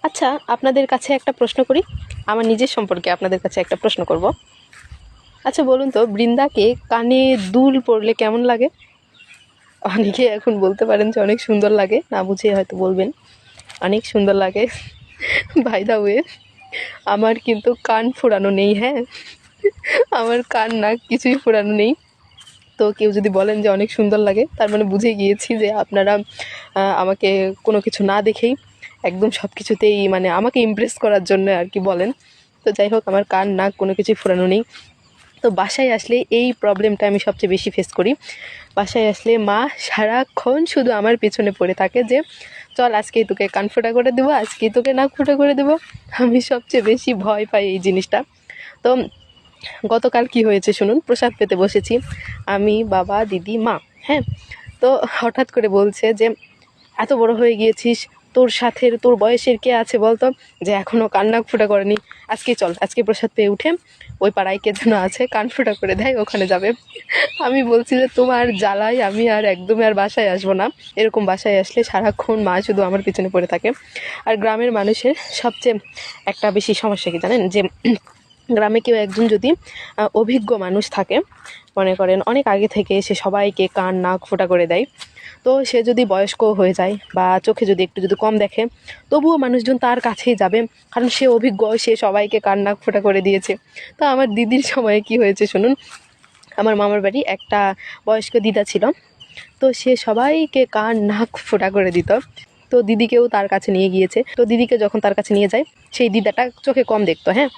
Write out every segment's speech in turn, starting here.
আচ্ছা, আপনাদের কাছে একটা প্রশ্ন করি। আমার নিজের সম্পর্কে আপনাদের কাছে একটা প্রশ্ন করব। আচ্ছা বলুন তো, বৃন্দাকে কানে দুল পরলে কেমন লাগে? অনেকে এখন বলতে পারেন যে অনেক সুন্দর লাগে, না বুঝে হয়তো বলবেন অনেক সুন্দর লাগে। বাই দা ওয়ে, আমার কিন্তু কান ফোড়ানো নেই, হ্যাঁ। আমার কান নাক কিছুই ফোড়ানো নেই। তো কেউ যদি বলেন যে অনেক সুন্দর লাগে, তার মানে বুঝে গিয়েছি যে আপনারা আমাকে কোনো কিছু না দেখেই একদম সব কিছুতেই মানে আমাকে ইমপ্রেস করার জন্য আর কি বলেন। তো যাই হোক, আমার কান নাক কোনো কিছুই ফোড়ানো নেই। তো বাসায় আসলে এই প্রবলেমটা আমি সবচেয়ে বেশি ফেস করি। বাসায় আসলে মা সারাক্ষণ শুধু আমার পেছনে পড়ে থাকে যে চল আজকেই তোকে কান ফোঁটা করে দেবো, আজকেই তোকে নাক ফোঁটা করে দেবো। আমি সবচেয়ে বেশি ভয় পাই এই জিনিসটা। তো গতকাল কি হয়েছে শুনুন। প্রসাদ পেতে বসেছি আমি, বাবা, দিদি, মা, হ্যাঁ। তো হঠাৎ করে বলছে যে এত বড় হয়ে গিয়েছিস, তোর সাথে তোর বয়সের কে আছে বলতো যে এখনও কান নাক ফুটা করেনি, আজকে চল, আজকে প্রসাদ পেয়ে উঠে ওই পাড়ায় কে যেন আছে কান ফুটা করে দেয়, ওখানে যাবে। আমি বলছি যে তোমার জ্বালাই আমি আর একদমই আর বাসায় আসবো না। এরকম বাসায় আসলে সারাক্ষণ মা শুধু আমার পিছনে পড়ে থাকে। আর গ্রামের মানুষের সবচেয়ে একটা বেশি সমস্যা কি জানেন, যে গ্রামে কেউ একজন যদি অভিজ্ঞ মানুষ থাকে, মনে করেন অনেক আগে থেকে সে সবাইকে কান নাক ফোঁটা করে দেয়, তো সে যদি বয়স্ক হয়ে যায় বা চোখে যদি একটু যদি কম দেখে, তবুও মানুষজন তার কাছেই যাবে, কারণ সে অভিজ্ঞ, সে সবাইকে কান নাক ফোঁটা করে দিয়েছে। তো আমার দিদির সময়ে কি হয়েছে শুনুন। আমার মামার বাড়ি একটা বয়স্ক দিদা ছিল, তো সে সবাইকে কান নাক ফোঁটা করে দিত। তো দিদিকেও তার কাছে নিয়ে গিয়েছে। তো দিদিকে যখন তার কাছে নিয়ে যায়, সেই দিদাটা চোখে কম দেখতো, হ্যাঁ।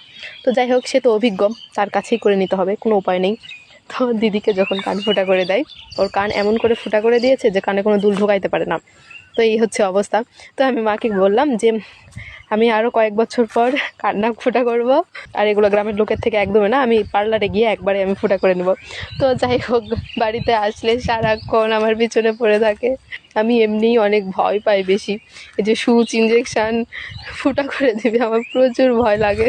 তো যাই হোক, সে তো অভিজ্ঞ, তার কাছেই করে নিতে হবে, কোনো উপায় নেই। তো দিদিকে যখন কান ফোঁটা করে দেয়, ওর কান এমন করে ফোঁটা করে দিয়েছে যে কানে কোনো দুল ঢোকাইতে পারে না। তো এই হচ্ছে অবস্থা। তো আমি মাকে বললাম যে আমি আরও কয়েক বছর পর কান নাক ফোঁটা করবো, আর এগুলো গ্রামের লোকের থেকে একদমই না, আমি পার্লারে গিয়ে একবারে আমি ফোঁটা করে নেব। তো যাই হোক, বাড়িতে আসলে সারাক্ষণ আমার পিছনে পড়ে থাকে। আমি এমনিই অনেক ভয় পাই বেশি, এই যে সুচ ইঞ্জেকশান ফোঁটা করে দেবে, আমার প্রচুর ভয় লাগে।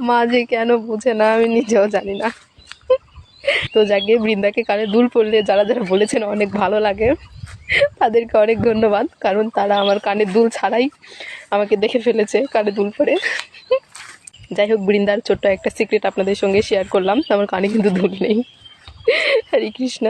মা যে কেন বুঝে না আমি নিজেও জানি না। তো যাকে বৃন্দাকে কানে দুল পড়লে যারা যারা বলেছেন অনেক ভালো লাগে, তাদেরকে অনেক ধন্যবাদ, কারণ তারা আমার কানে দুল ছাড়াই আমাকে দেখে ফেলেছে কানে দুল পরে। যাই হোক, বৃন্দার ছোট্ট একটা সিক্রেট আপনাদের সঙ্গে শেয়ার করলাম, আমার কানে কিন্তু দুল নেই। হরে কৃষ্ণ।